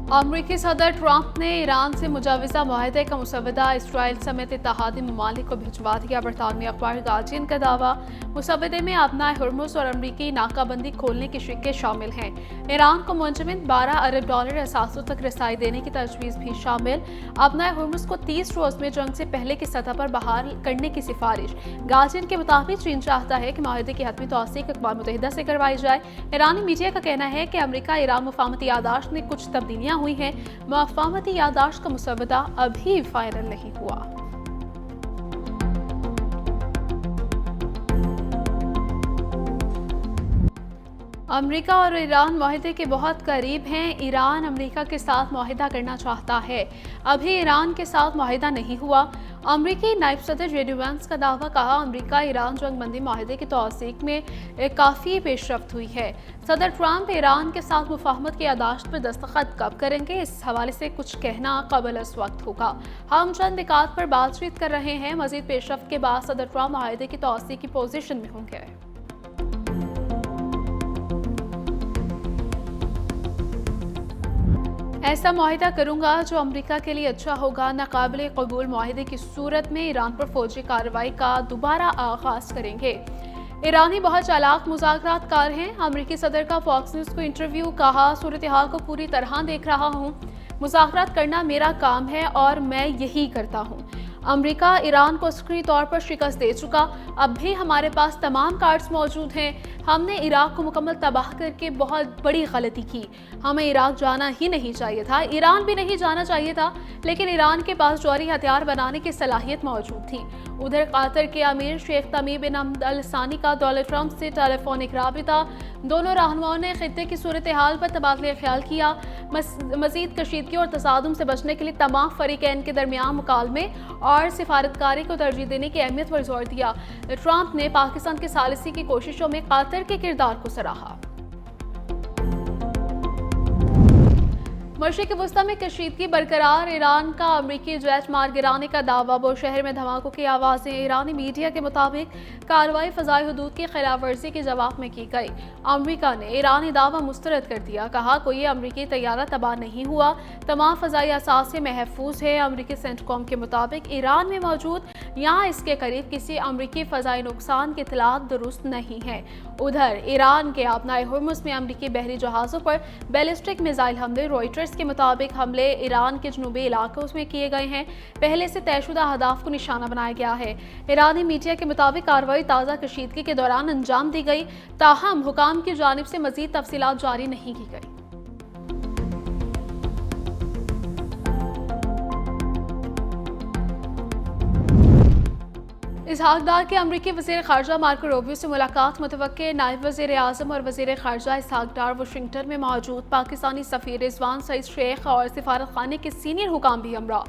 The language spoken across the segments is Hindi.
अमरीकी सदर ट्रंप ने ईरान से मुजाविजा माहदे का मुसवदा इसराइल समेत इत्तेहादी ममालिक को भिजवा दिया। बरतानवी अखबार गार्जियन का दावा, मुसवदे में अपनाए हुर्मुस और अमरीकी नाकाबंदी खोलने की शिक्के शामिल हैं। ईरान को मुंजमद $12 अरब असासों तक रसाई देने की तजवीज़ भी शामिल। अपनाए हुर्मुस को 30 रोज में जंग से पहले की सतह पर बहाल करने की सिफारिश। गार्जियन के मुताबिक चीन चाहता है कि माहदे की हतमी तौसीक अक़वाम मुत्तहिदा से करवाई जाए। ईरानी मीडिया का कहना है कि अमरीका ईरान मुफाहमती यादाश्त में कुछ तब्दीलियां हुई हैं। मुफाहमती यादाश्त का मुसवदा अभी फाइनल नहीं हुआ। अमरीका और ईरान माहिदे के बहुत करीब हैं। ईरान अमरीका के साथ माहिदा करना चाहता है। अभी ईरान के साथ माहिदा नहीं हुआ। अमरीकी नायब सदर जेडी वांस का दावा, कहा अमरीका ईरान जंगबंदी माहिदे की तौसीक में काफ़ी पेशरफ्त हुई है। सदर ट्रंप ईरान के साथ मुफाहमत की यादाश्त पर दस्तखत कब करेंगे, इस हवाले से कुछ कहना कबल अस वक्त होगा। हम चंद निकात पर बातचीत कर रहे हैं। मजीद पेशरफ्त के बाद सदर ट्रंप माहिदे की तौसीक की पोजीशन में होंगे। ऐसा मुआहिदा करूंगा जो अमरीका के लिए अच्छा होगा। नाकाबिले कबूल मुआहिदे की सूरत में ईरान पर फौजी कार्रवाई का दोबारा आगाज करेंगे। ईरानी बहुत चालाक मुज़ाकरातकार हैं। अमरीकी सदर का फॉक्स न्यूज़ को इंटरव्यू, कहा सूरत हाल को पूरी तरह देख रहा हूँ। मुज़ाकरात करना मेरा काम है और मैं यही करता हूँ। अमरीका ईरान को अस्करी तौर पर शिकस्त दे चुका। अब भी हमारे पास तमाम कार्ड्स मौजूद हैं। हमने इराक को मुकम्मल तबाह करके बहुत बड़ी गलती की। हमें इराक जाना ही नहीं चाहिए था, ईरान भी नहीं जाना चाहिए था, लेकिन ईरान के पास जौहरी हथियार बनाने की सलाहियत मौजूद थी। उधर कतर के अमीर शेख तमीम बिन हम्द अल सानी का डोनाल्ड ट्रंप से टेलीफोनिक राबिता। दोनों रहनुमाओं ने खित्ते की सूरत हाल पर तबादला ख्याल किया। मजीद कशीदगी और तसादुम से बचने के लिए तमाम फरीकैन के दरमियान मुकालमे और सिफारतकारी को तरजीह देने की अहमियत पर जोर दिया। ट्रंप ने पाकिस्तान की सालिसी की कोशिशों में कतर के किरदार को सराहा। मशरिक़ वस्ता में कशीदगी बरकरार, ईरान का अमरीकी जेट मार गिराने का दावा। बुशहर में धमाकों की आवाज़ें। ईरानी मीडिया के मुताबिक कार्रवाई फ़ज़ाई हदूद की खिलाफ वर्जी के जवाब में की गई। अमरीका ने ईरानी दावा मुस्तरद कर दिया। कहा कोई अमरीकी तैयारा तबाह नहीं हुआ, तमाम फ़ज़ाई असासे महफूज है। अमरीकी सेंटकॉम के मुताबिक ईरान में मौजूद यहाँ इसके करीब किसी अमरीकी फ़ज़ाई नुकसान की इतलात दुरुस्त नहीं है। उधर ईरान के अपनाए हुर्मुस में अमरीकी बहरी जहाज़ों पर बैलिस्टिक मिसाइल हमले। रॉयटर्स के मुताबिक हमले ईरान के जनूबी इलाकों में किए गए हैं। पहले से तयशुदा अहदाफ को निशाना बनाया गया है। ईरानी मीडिया के मुताबिक कार्रवाई ताज़ा कशीदगी के दौरान अंजाम दी गई, ताहम हुकाम की जानिब से मजीद तफसीलात जारी नहीं की गई। इसहाक डार के अमरीकी वज़ीर ख़ारजा मार्को रूबियो से मुलाकात मुतवक्के। नायब वज़ीर आज़म और वज़ीर ख़ारजा इसहाक डार वाशिंगटन में मौजूद। पाकिस्तानी सफ़ीर रिजवान सईद शेख और सिफारत खाने के सीनियर हुकाम भी हमरा।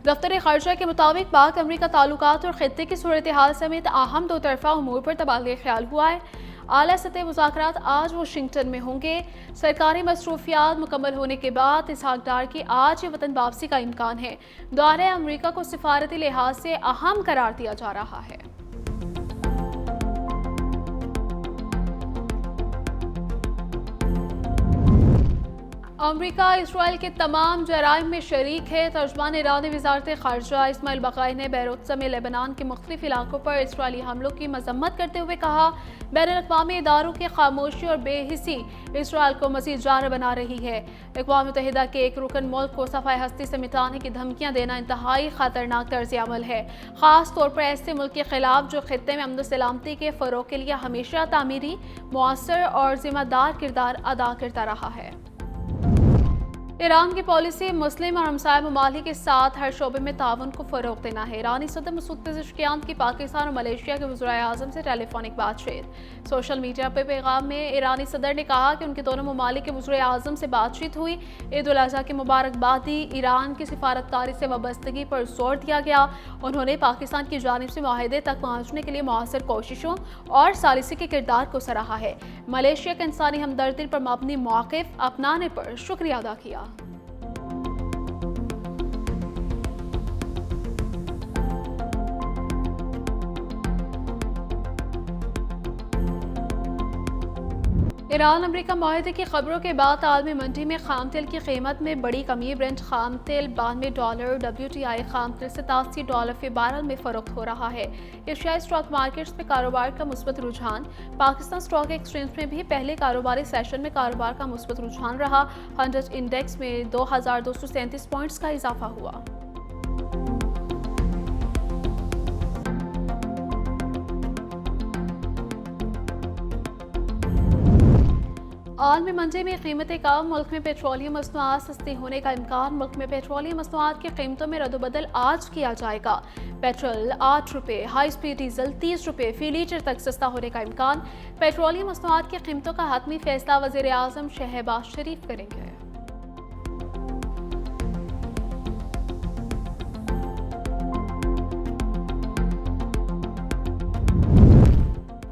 दफ्तर ख़ारजा के मुताबिक पाक अमरीका ताल्लुकात और ख़ित्ते की सूरत हाल समेत अहम दो तरफ़ा उमूर पर तबादला ख्याल हुआ है। आला सतह मुज़ाकरात आज वाशिंगटन में होंगे। सरकारी मसरूफियात मुकम्मल होने के बाद इसहाक डार की आज ही वतन वापसी का इम्कान है। दौरे अमरीका को सिफारती लिहाज से अहम करार दिया जा रहा है। अमरीका इसराइल के तमाम जराइम में शरीक है। तर्जुमान ईरानी वज़ारत ख़ारजा इस्माइल बक़ाई ने बैरूत समेत लेबनान के मुख्तलिफ इलाकों पर इसराइली हमलों की मजम्मत करते हुए कहा बैनुल-अक़वामी इदारों की खामोशी और बेहिसी इसराइल को मज़ीद जार बना रही है। अक़वाम मुत्तहिदा के एक रुकन मुल्क को सफ़ाए हस्ती से मिटाने की धमकियाँ देना इंतहाई ख़तरनाक तर्ज़ अमल है, ख़ास तौर पर ऐसे मुल्क के खिलाफ जो खित्ते में अमन सलामती के फ़रोग़ के लिए हमेशा तामीरी, मुअस्सर और ज़िम्मेदार किरदार अदा करता रहा है। ईरान की पॉलिसी मुस्लिम और हमसाया ममालिक के साथ हर शोबे में ताउन को फ़रोग़ देना है। ईरानी सदर मसूद पेज़ेश्कियान की पाकिस्तान और मलेशिया के वज़ीर आज़म से टेलीफोनिक बातचीत। सोशल मीडिया पर पैगाम में ईरानी सदर ने कहा कि उनके दोनों ममालिक के वज़ीर आज़म से बातचीत हुई। ईद उल अज़हा की मुबारकबाद दी। ईरान की सिफारतकारी से वाबस्तगी पर जोर दिया गया। उन्होंने पाकिस्तान की जानिब से माहिदे तक पहुँचने के लिए मौसर कोशिशों और सालिसी के किरदार को सराहा है। मलेशिया के इंसानी हमदर्दी पर मबनी मौक़िफ़ अपनाने पर शुक्रिया अदा किया। ईरान अमेरिका माहदे की खबरों के बाद आलमी मंडी में खाम तेल की कीमत में बड़ी कमी। ब्रेंट खाम तेल $92, WTI खाम तेल $87 फी बैरल में फरोख्त हो रहा है। एशियाई स्टॉक मार्केट्स में कारोबार का मुस्बत रुझान। पाकिस्तान स्टॉक एक्सचेंज में भी पहले कारोबारी सेशन में कारोबार का मुस्बत रुझान रहा। 100 इंडेक्स में 2237 पॉइंट्स का इजाफा हुआ। आलमी मंडी में कीमतें कम। मुल्क में पेट्रोलियम मसनूआत सस्ती होने का इम्कान। मुल्क में पेट्रोलियम मसनूआत की कीमतों में रद्दबदल आज किया जाएगा। पेट्रोल ₹8, हाई स्पीड डीजल ₹30 फी लीटर तक सस्ता होने का इम्कान। पेट्रोलियम मसनूआत की कीमतों का हतमी फैसला वज़ीर आज़म शहबाज शरीफ करेंगे।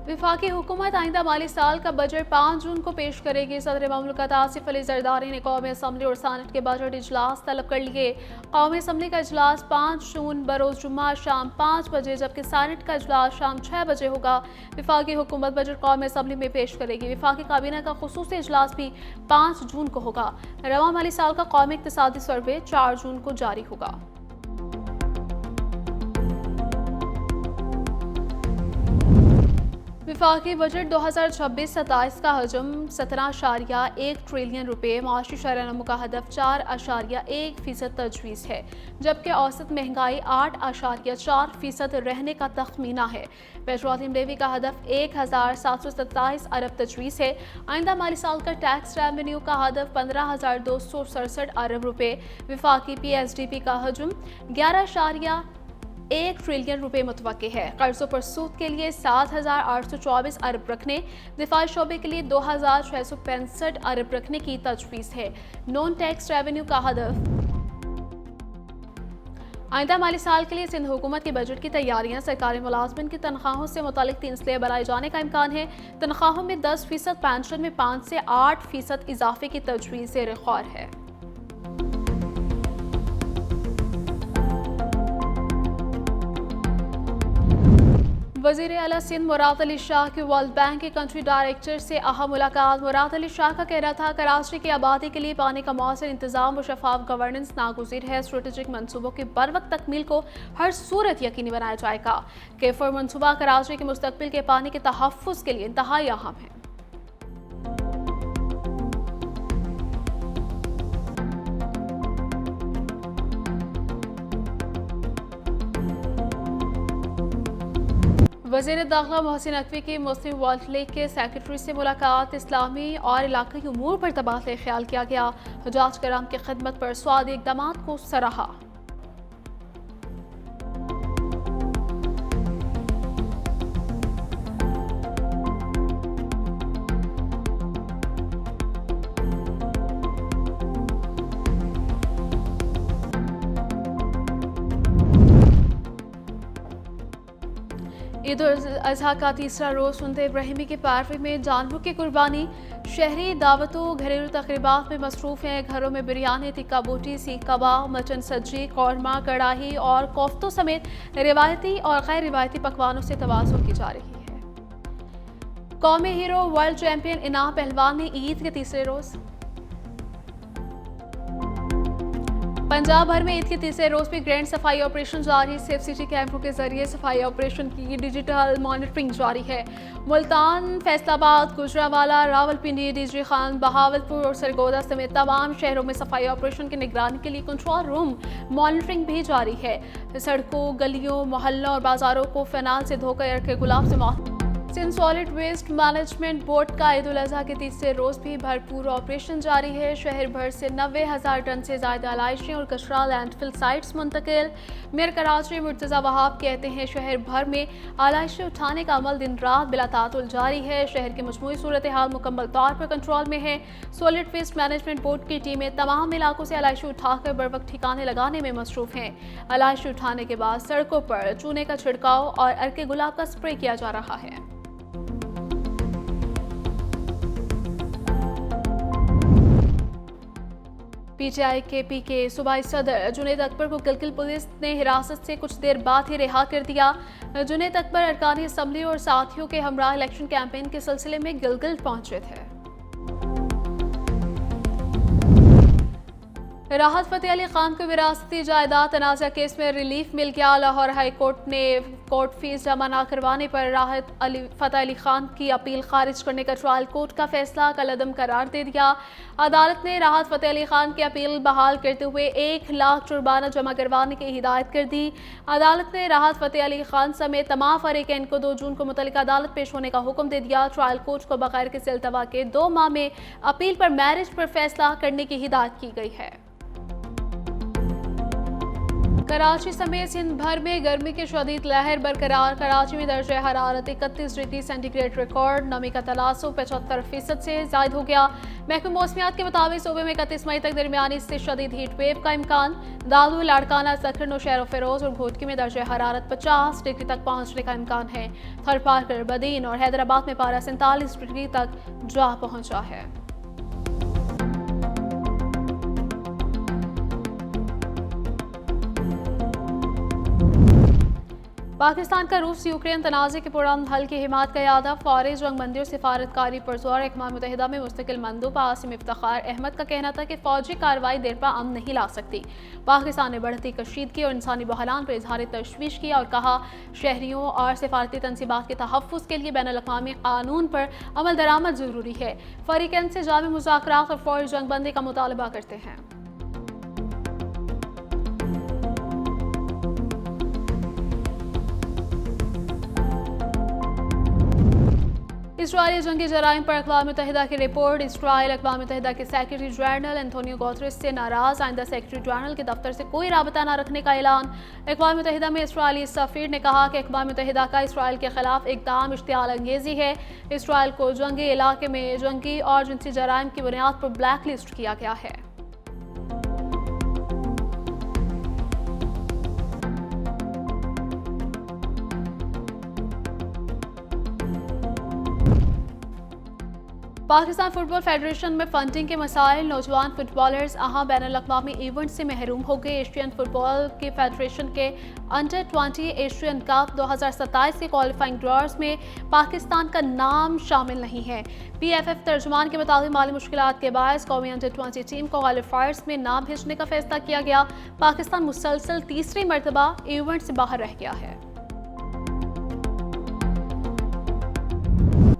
वफाकी हुकूमत आइंदा माली साल का बजट 5 जून को पेश करेगी। सदर ममलकत आसिफ अली जरदारी ने कौमी असम्बली और सानेट के बजट इजलास तलब कर लिए। कौमी असम्बली का इजलास 5 जून बरोज जुम्मा शाम 5 बजे, जबकि सानेट का इजलास शाम 6 बजे होगा। वफाकी हुकूमत बजट कौमी असम्बली में पेश करेगी। वफाकी काबीना का खुसूसी इजलास भी 5 जून को होगा। रवा माली साल का कौमी इक्तिसादी सर्वे 4 जून को जारी होगा। वफाकी बजट 2026-27 का हजम 17.1 ट्रिलियन रुपये, माशी शरह नमो का हदफ 4.1% तजवीज़ है, जबकि औसत महंगाई 8.4% रहने का तखमीना है। पेट्रोलियम लेवी का हदफ 1727 अरब तजवीज़ है। आइंदा माली साल का टैक्स रेवेन्यू का हदफ 15,267 अरब रुपये। वफाकी PSDP का हजम 11.1 ट्रिलियन रुपए मुतवक्के है। कर्जों पर सूद के लिए 7,824 अरब रखने, दिफाई शोबे के लिए 2,665 अरब रखने की तजवीज़ है। नॉन टैक्स रेवेन्यू का हदफ। आइंदा माली साल के लिए सिंध हुकूमत की बजट की तैयारियां। सरकारी मुलाजमिन की तनख्वाहों से मुतालिक 3 स्लैब बनाए जाने का इम्कान है। तनख्वाहों में 10%, पेंशन में 5 से 8% इजाफे की तजवीज़ रिख्वार है। वज़ीर आला सिंध मुराद अली शाह की वर्ल्ड बैंक के कंट्री डायरेक्टर से अहम मुलाकात। मुराद अली शाह का कहना था कराची की आबादी के लिए पानी का मौसर इंतजाम और शफाफ गवर्नेंस नागुज़ीर है। स्ट्रेटेजिक मनसूबों की बरवक्त तकमील को हर सूरत यकीनी बनाया जाएगा। केफर मनसूबा कराची के मुस्तकबिल के पानी के तहफ़्फ़ुज़ के लिए इंतहाई अहम है। वज़ीर दाखिला मोहसिन नकवी की मुस्लिम वर्ल्ड लीग के सेक्रेटरी से मुलाकात। इस्लामी और इलाक़ाई उमूर पर तबादला ख्याल किया गया। हुज्जाज किराम की खिदमत पर स्वादी इक़दामात को सराहा। ईद उल अज़हा का तीसरा रोज़ सुन्नत इब्राहिमी की पैरवी में जानवरों की कुर्बानी। शहरी दावतों घरेलू तकरीबात में मसरूफ़ हैं। घरों में बिरयानी, टिक्का बोटी, सीख कबाब, मटन सब्जी, कौरमा, कड़ाही और कोफ्तों समेत रिवायती और गैर रिवायती पकवानों से तवाज़ुन की जा रही है। कौमी हीरो वर्ल्ड चैंपियन इनाम पहलवान ने ईद के तीसरे रोज़। पंजाब भर में ईद के तीसरे रोज भी ग्रैंड सफाई ऑपरेशन जारी। सेफ सिटी कैंपों के जरिए सफाई ऑपरेशन की डिजिटल मॉनिटरिंग जारी है। मुल्तान, फैसलाबाद, गुजरावाला, रावलपिंडी, डिजरी खान, बहावलपुर और सरगोदा समेत तमाम शहरों में सफाई ऑपरेशन की निगरानी के लिए कंट्रोल रूम मॉनिटरिंग भी जारी है। सड़कों, गलियों, मोहल्लों और बाजारों को फिनाल से धोकर रखे गुलाब से Sindh solid waste management board का ईद उल अज़हा के तीसरे रोज़ भी भरपूर ऑपरेशन जारी है। शहर भर से 90,000 टन से ज़्यादा आलाइशें और कचरा लैंडफिल साइट्स मुंतकिल। मेयर कराची मुर्तज़ा वहाब कहते हैं शहर भर में आलाइशें उठाने का अमल दिन रात बिला तातुल जारी है। शहर की मजमूई सूरत हाल मुकम्मल तौर पर कंट्रोल में है। सॉलिड वेस्ट मैनेजमेंट बोर्ड की टीमें तमाम इलाकों से आलाइशें उठाकर बर वक्त ठिकाने लगाने में मसरूफ़ हैं। आलाइशें उठाने के बाद सड़कों पर चूने का छिड़काव और अर्के गुलाब का स्प्रे किया जा रहा है। PTI के PK सूबाई सदर जुनैद अकबर को गिलगित पुलिस ने हिरासत से कुछ देर बाद ही रिहा कर दिया। जुनैद अकबर अरकान असम्बली और साथियों के हमरा इलेक्शन कैंपेन के सिलसिले में गिलगित पहुंचे थे। राहत फ़तेह अली खान को विरासती जायदाद तनाज़ा केस में रिलीफ मिल गया। लाहौर हाई कोर्ट ने कोर्ट फीस जमा न करवाने पर राहत फ़तेह अली खान की अपील खारिज करने का ट्रायल कोर्ट का फैसला कलअदम करार दे दिया। अदालत ने राहत फ़तेह अली खान की अपील बहाल करते हुए 1 लाख जुर्माना जमा करवाने की हिदायत कर दी। अदालत ने राहत फ़तेह अली खान समेत तमाम फरीकैन को 2 जून को मुतल्लिका अदालत पेश होने का हुक्म दे दिया। ट्रायल कोर्ट को बगैर किसी इल्तवा के 2 माह में अपील पर मैरिज पर फैसला करने की हिदायत की गई है। कराची समेत सिंध भर में गर्मी की शदीद लहर बरकरार। कराची में दर्जा हरारत 31 डिग्री सेंटीग्रेड रिकॉर्ड। नमी का तनासुब 75% से जायद हो गया। महकमा मौसमियात के मुताबिक सूबे में 31 मई तक दरमियानी से शदीद हीट वेव का इम्कान। दादू, लाड़काना, सखर, नौशहर फिरोज और घोटकी में दर्जा हरारत 50 डिग्री तक पहुंचने का इम्कान है। थरपारकर, बदीन और हैदराबाद में पारा 47 डिग्री तक जा पहुंचा है। पाकिस्तान का रूस यूक्रेन तनाज़े के पुरान हल की हिमायत का यादा। फौरी जंगबंदी और सिफारतकारी पर जोर। अक़वाम मुत्तहिदा में मुस्तकिल मंदूब आसिम इफ्तिखार अहमद का कहना था कि फ़ौजी कार्रवाई देर पर अमन नहीं ला सकती। पाकिस्तान ने बढ़ती कशीदगी और इंसानी बहरान पर इजहार तशवीश किया और कहा शहरियों और सिफारती तनसीबात के तहफ़्फ़ुज़ के लिए बैनुल-अक़वामी कानून पर अमल दरामद ज़रूरी है। फरीक़ैन से जामी मुज़ाकरात और फौरी जंगबंदी का मुतालबा करते हैं। इसराइली जंगी जराइम पर अक़वाम मुत्तहिदा की रिपोर्ट। इसराइल अक़वाम मुत्तहिदा के सेक्रेटरी जनरल एंटोनियो गुतेरेस से नाराज़। आइंदा सेक्रेटरी जनरल के दफ्तर से कोई राबता न रखने का ऐलान। अक़वाम मुत्तहिदा में इसराइली सफ़ीर ने कहा कि अक़वाम मुत्तहिदा का इसराइल के खिलाफ इक़दाम इश्तियाल अंगेज़ी है। इसराइल को जंगी इलाके में जंगी और जिनसी जराइम की बुनियाद पर ब्लैक लिस्ट किया गया है। पाकिस्तान फुटबॉल फेडरेशन में फंडिंग के मसाइल। नौजवान फुटबॉलर्स अहम बैनुल-अक़वामी इवेंट से महरूम हो गए। एशियन फुटबॉल के फेडरेशन के अंडर 20 एशियन कप 2027 के क्वालिफाइंग ड्रॉर्स में पाकिस्तान का नाम शामिल नहीं है। PFF तर्जुमान के मुताबिक माली मुश्किलात के बायस कौमी अंडर 20 टीम को क्वालिफायर्स में ना भेजने का फैसला किया गया। पाकिस्तान मुसलसल तीसरी मरतबा इवेंट से बाहर रह गया है।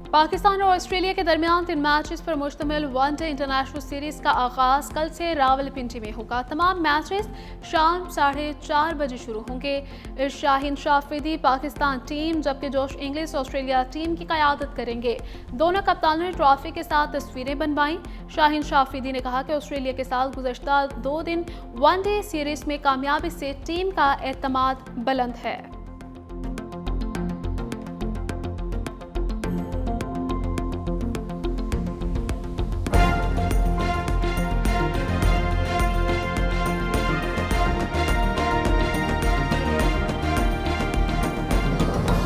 पाकिस्तान और ऑस्ट्रेलिया के दरमियान 3 मैचेस पर मुश्तमिल वनडे इंटरनेशनल सीरीज का आगाज कल से रावलपिंडी में होगा। तमाम मैचेस शाम 4:30 बजे शुरू होंगे। शाहीन शाफिदी पाकिस्तान टीम जबकि जोश इंग्लिश ऑस्ट्रेलिया टीम की क़यादत करेंगे। दोनों कप्तानों ने ट्रॉफी के साथ तस्वीरें बनवाई। शाहीन शाफिदी ने कहा कि ऑस्ट्रेलिया के साथ गुज़श्ता 2 दिन वनडे सीरीज में कामयाबी से टीम का एतमाद बुलंद है।